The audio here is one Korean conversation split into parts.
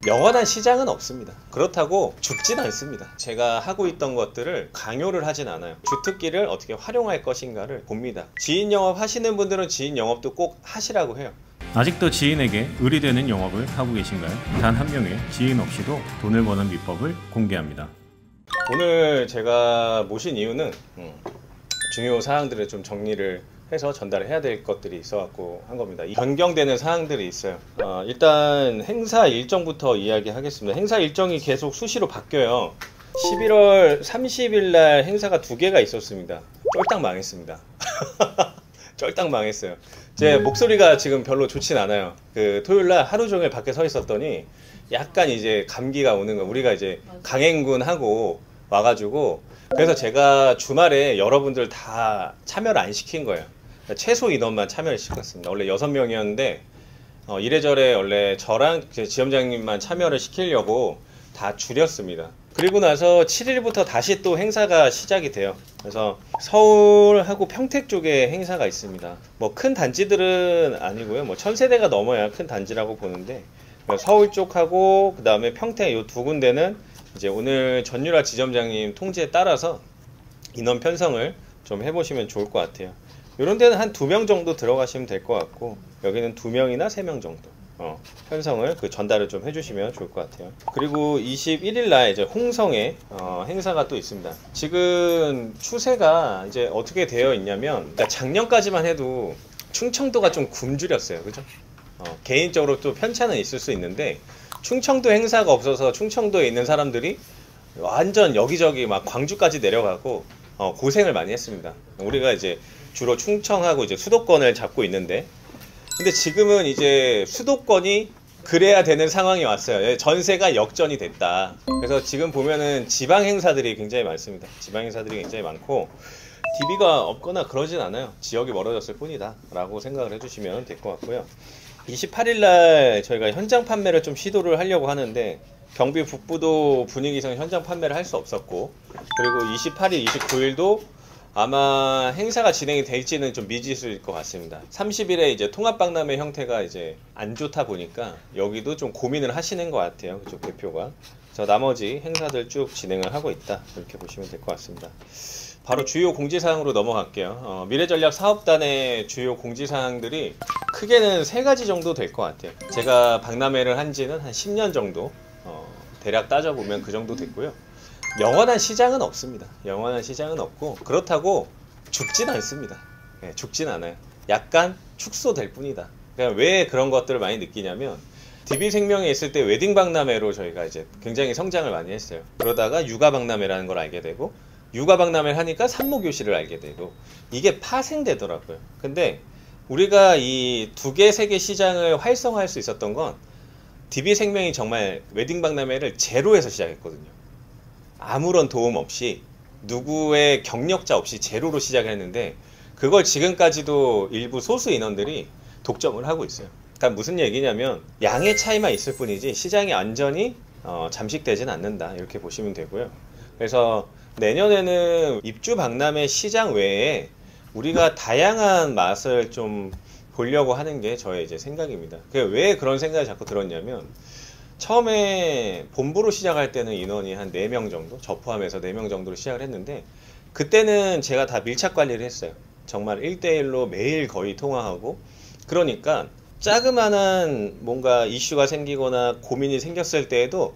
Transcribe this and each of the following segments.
영원한 시장은 없습니다. 그렇다고 죽진 않습니다. 제가 하고 있던 것들을 강요를 하진 않아요. 주특기를 어떻게 활용할 것인가를 봅니다. 지인 영업 하시는 분들은 지인 영업도 꼭 하시라고 해요. 아직도 지인에게 의리되는 영업을 하고 계신가요? 단 한 명의 지인 없이도 돈을 버는 비법을 공개합니다. 오늘 제가 모신 이유는 중요 사항들을 좀 정리를 해서 전달을 해야 될 것들이 있어갖고 한 겁니다. 변경되는 사항들이 있어요. 일단 행사 일정부터 이야기하겠습니다. 행사 일정이 계속 수시로 바뀌어요. 11월 30일 날 행사가 2개가 있었습니다. 쫄딱 망했습니다. 쫄딱 망했어요. 제 목소리가 지금 별로 좋진 않아요. 그 토요일 날 하루 종일 밖에 서 있었더니 약간 이제 감기가 오는 거. 우리가 이제 강행군 하고 와가지고, 그래서 제가 주말에 여러분들 다 참여를 안 시킨 거예요. 최소 인원만 참여를 시켰습니다. 원래 6명이었는데 이래저래 원래 저랑 지점장님만 참여를 시키려고 다 줄였습니다. 그리고 나서 7일부터 다시 또 행사가 시작이 돼요. 그래서 서울하고 평택 쪽에 행사가 있습니다. 뭐 큰 단지들은 아니고요. 뭐 1000세대가 넘어야 큰 단지라고 보는데, 서울 쪽하고 그 다음에 평택 이 두 군데는 이제 오늘 전유라 지점장님 통지에 따라서 인원 편성을 좀 해보시면 좋을 것 같아요. 이런 데는 한 2명 정도 들어가시면 될 것 같고, 여기는 2명이나 3명 정도 편성을 전달을 좀 해주시면 좋을 것 같아요. 그리고 21일 날 이제 홍성에 행사가 또 있습니다. 지금 추세가 이제 어떻게 되어 있냐면, 그러니까 작년까지만 해도 충청도가 좀 굶주렸어요. 그죠? 개인적으로 또 편차는 있을 수 있는데, 충청도 행사가 없어서 충청도에 있는 사람들이 완전 여기저기 막 광주까지 내려가고 고생을 많이 했습니다. 우리가 이제 주로 충청하고 이제 수도권을 잡고 있는데, 근데 지금은 이제 수도권이 그래야 되는 상황이 왔어요. 전세가 역전이 됐다. 그래서 지금 보면은 지방 행사들이 굉장히 많습니다. 지방 행사들이 굉장히 많고, DB가 없거나 그러진 않아요. 지역이 멀어졌을 뿐이다 라고 생각을 해주시면 될 것 같고요. 28일 날 저희가 현장 판매를 좀 시도를 하려고 하는데, 경비 북부도 분위기상 현장 판매를 할 수 없었고, 그리고 28일, 29일도 아마 행사가 진행이 될지는 좀 미지수일 것 같습니다. 30일에 이제 통합박람회 형태가 이제 안 좋다 보니까 여기도 좀 고민을 하시는 것 같아요. 그쪽 대표가. 그래서 나머지 행사들 쭉 진행을 하고 있다, 이렇게 보시면 될 것 같습니다. 바로 주요 공지사항으로 넘어갈게요. 미래전략사업단의 주요 공지사항들이 크게는 3가지 정도 될 것 같아요. 제가 박람회를 한 지는 한 10년 정도, 대략 따져보면 그 정도 됐고요. 영원한 시장은 없습니다. 영원한 시장은 없고, 그렇다고 죽진 않습니다. 죽진 않아요. 약간 축소될 뿐이다. 그러니까 왜 그런 것들을 많이 느끼냐면, DB생명에 있을 때 웨딩 박람회로 저희가 이제 굉장히 성장을 많이 했어요. 그러다가 육아 박람회라는 걸 알게 되고, 육아 박람회를 하니까 산모교실을 알게 되고, 이게 파생되더라고요. 근데 우리가 이 2개, 3개 시장을 활성화할 수 있었던 건, DB생명이 정말 웨딩 박람회를 제로에서 시작했거든요. 아무런 도움 없이, 누구의 경력자 없이 제로로 시작을 했는데, 그걸 지금까지도 일부 소수 인원들이 독점을 하고 있어요. 그러니까 무슨 얘기냐면, 양의 차이만 있을 뿐이지 시장이 완전히 잠식되진 않는다, 이렇게 보시면 되고요. 그래서 내년에는 입주 박람회 시장 외에 우리가 다양한 맛을 좀 보려고 하는 게 저의 이제 생각입니다. 왜 그런 생각이 자꾸 들었냐면, 처음에 본부로 시작할 때는 인원이 한 4명 정도, 저 포함해서 4명 정도로 시작을 했는데, 그때는 제가 다 밀착 관리를 했어요. 정말 1대1로 매일 거의 통화하고, 그러니까 자그마한 뭔가 이슈가 생기거나 고민이 생겼을 때에도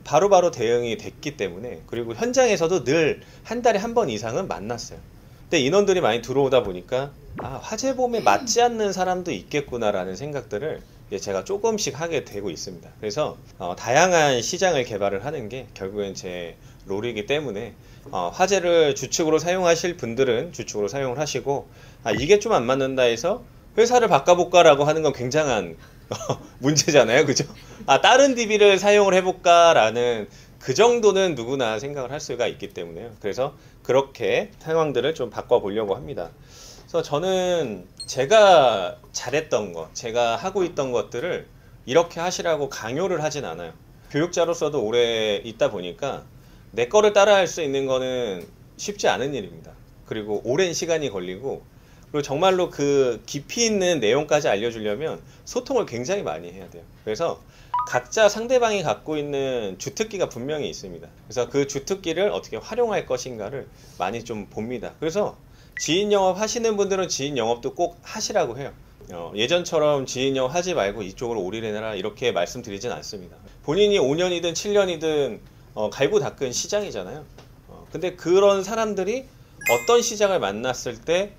바로바로 대응이 됐기 때문에, 그리고 현장에서도 늘 한 달에 한 번 이상은 만났어요. 근데 인원들이 많이 들어오다 보니까, 화재보험에 맞지 않는 사람도 있겠구나라는 생각들을 제가 조금씩 하게 되고 있습니다. 그래서 다양한 시장을 개발을 하는 게 결국엔 제 롤이기 때문에, 화재를 주축으로 사용하실 분들은 주축으로 사용을 하시고, 이게 좀 안 맞는다 해서 회사를 바꿔볼까 라고 하는 건 굉장한 문제잖아요. 그죠? 다른 DB를 사용을 해볼까 라는 그 정도는 누구나 생각을 할 수가 있기 때문에요. 그래서 그렇게 상황들을 좀 바꿔보려고 합니다. 그래서 저는 제가 잘했던 것, 제가 하고 있던 것들을 이렇게 하시라고 강요를 하진 않아요. 교육자로서도 오래 있다 보니까 내 거를 따라할 수 있는 거는 쉽지 않은 일입니다. 그리고 오랜 시간이 걸리고, 그리고 정말로 그 깊이 있는 내용까지 알려주려면 소통을 굉장히 많이 해야 돼요. 그래서 각자 상대방이 갖고 있는 주특기가 분명히 있습니다. 그래서 그 주특기를 어떻게 활용할 것인가를 많이 좀 봅니다. 그래서 지인 영업 하시는 분들은 지인 영업도 꼭 하시라고 해요. 예전처럼 지인 영업 하지 말고 이쪽으로 올인해라 이렇게 말씀드리진 않습니다. 본인이 5년이든 7년이든 갈고 닦은 시장이잖아요. 근데 그런 사람들이 어떤 시장을 만났을 때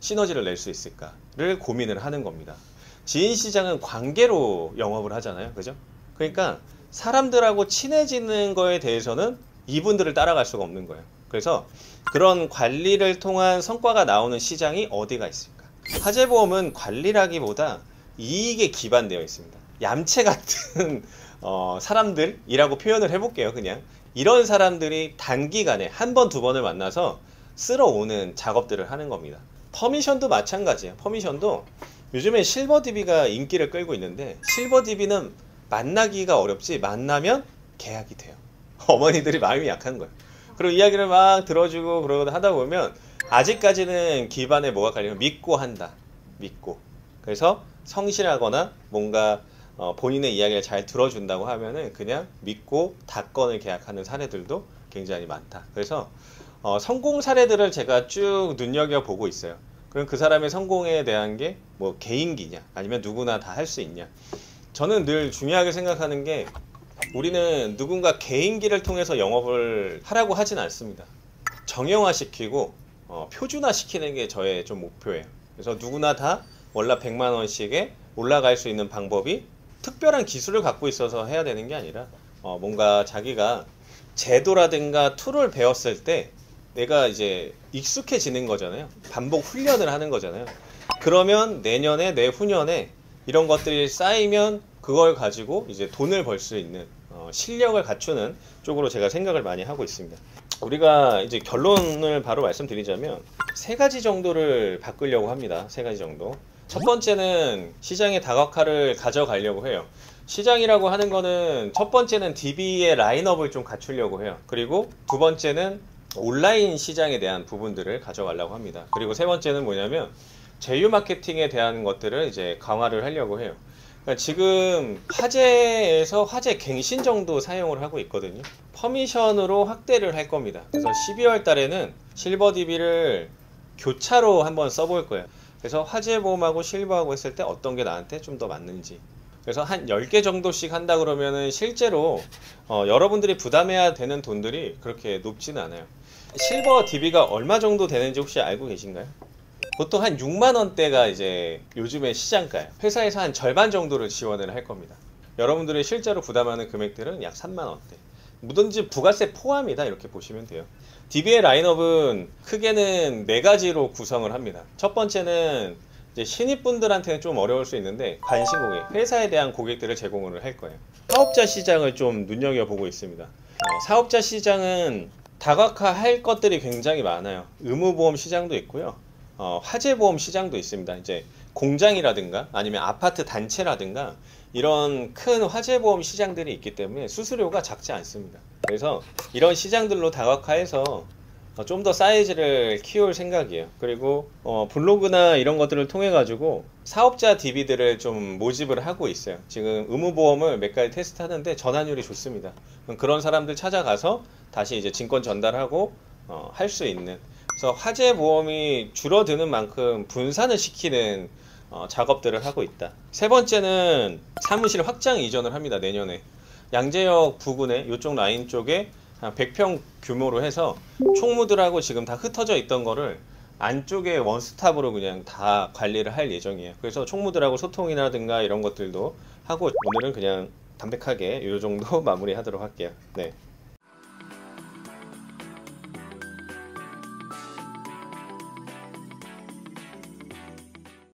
시너지를 낼 수 있을까를 고민을 하는 겁니다. 지인 시장은 관계로 영업을 하잖아요. 그죠? 그러니까 사람들하고 친해지는 거에 대해서는 이분들을 따라갈 수가 없는 거예요. 그래서 그런 관리를 통한 성과가 나오는 시장이 어디가 있을까? 화재보험은 관리라기보다 이익에 기반되어 있습니다. 얌체 같은 사람들이라고 표현을 해볼게요. 그냥 이런 사람들이 단기간에 한 번, 두 번을 만나서 쓸어오는 작업들을 하는 겁니다. 퍼미션도 마찬가지예요. 퍼미션도 요즘에 실버 DB가 인기를 끌고 있는데 실버 DB는 만나기가 어렵지 만나면 계약이 돼요. 어머니들이 마음이 약한 거예요. 그리고 이야기를 막 들어주고 그러고 하다 보면 아직까지는 기반에 뭐가 깔리면 믿고 한다. 믿고. 그래서 성실하거나 뭔가 본인의 이야기를 잘 들어준다고 하면은 그냥 믿고 다건을 계약하는 사례들도 굉장히 많다. 그래서 성공 사례들을 제가 쭉 눈여겨보고 있어요. 그럼 그 사람의 성공에 대한 게 뭐 개인기냐 아니면 누구나 다 할 수 있냐. 저는 늘 중요하게 생각하는 게 우리는 누군가 개인기를 통해서 영업을 하라고 하진 않습니다. 정형화시키고 표준화시키는 게 저의 좀 목표예요. 그래서 누구나 다 월납 100만 원씩에 올라갈 수 있는 방법이 특별한 기술을 갖고 있어서 해야 되는 게 아니라 뭔가 자기가 제도라든가 툴을 배웠을 때 내가 이제 익숙해지는 거잖아요. 반복 훈련을 하는 거잖아요. 그러면 내년에 내후년에 이런 것들이 쌓이면 그걸 가지고 이제 돈을 벌 수 있는 실력을 갖추는 쪽으로 제가 생각을 많이 하고 있습니다. 우리가 이제 결론을 바로 말씀드리자면 3가지 정도를 바꾸려고 합니다. 3가지 정도. 첫 번째는 시장의 다각화를 가져가려고 해요. 시장이라고 하는 거는 첫 번째는 DB의 라인업을 좀 갖추려고 해요. 그리고 두 번째는 온라인 시장에 대한 부분들을 가져가려고 합니다. 그리고 세 번째는 뭐냐면 제휴 마케팅에 대한 것들을 이제 강화를 하려고 해요. 그러니까 지금 화재에서 화재 갱신 정도 사용을 하고 있거든요. 퍼미션으로 확대를 할 겁니다. 그래서 12월 달에는 실버 DB를 교차로 한번 써볼 거예요. 그래서 화재 보험하고 실버하고 했을 때 어떤 게 나한테 좀 더 맞는지. 그래서 한 10개 정도씩 한다 그러면은 실제로 여러분들이 부담해야 되는 돈들이 그렇게 높지는 않아요. 실버 DB가 얼마 정도 되는지 혹시 알고 계신가요? 보통 한 6만 원대가 이제 요즘의 시장가예요. 회사에서 한 절반 정도를 지원을 할 겁니다. 여러분들이 실제로 부담하는 금액들은 약 3만 원대. 뭐든지 부가세 포함이다 이렇게 보시면 돼요. DB의 라인업은 크게는 4가지로 구성을 합니다. 첫 번째는 이제 신입분들한테는 좀 어려울 수 있는데 관심 고객, 회사에 대한 고객들을 제공을 할 거예요. 사업자 시장을 좀 눈여겨보고 있습니다. 사업자 시장은 다각화할 것들이 굉장히 많아요. 의무보험 시장도 있고요. 화재보험 시장도 있습니다. 이제 공장이라든가 아니면 아파트 단체라든가 이런 큰 화재보험 시장들이 있기 때문에 수수료가 작지 않습니다. 그래서 이런 시장들로 다각화해서 좀 더 사이즈를 키울 생각이에요. 그리고 블로그나 이런 것들을 통해 가지고 사업자 DB들을 좀 모집을 하고 있어요. 지금 의무보험을 몇 가지 테스트 하는데 전환율이 좋습니다. 그런 사람들 찾아가서 다시 이제 증권 전달하고 할 수 있는, 그래서 화재 보험이 줄어드는 만큼 분산을 시키는 작업들을 하고 있다. 세 번째는 사무실 확장 이전을 합니다. 내년에 양재역 부근에 이쪽 라인 쪽에 한 100평 규모로 해서 총무들하고 지금 다 흩어져 있던 거를 안쪽에 원스톱으로 그냥 다 관리를 할 예정이에요. 그래서 총무들하고 소통이라든가 이런 것들도 하고, 오늘은 그냥 담백하게 이 정도 마무리 하도록 할게요. 네.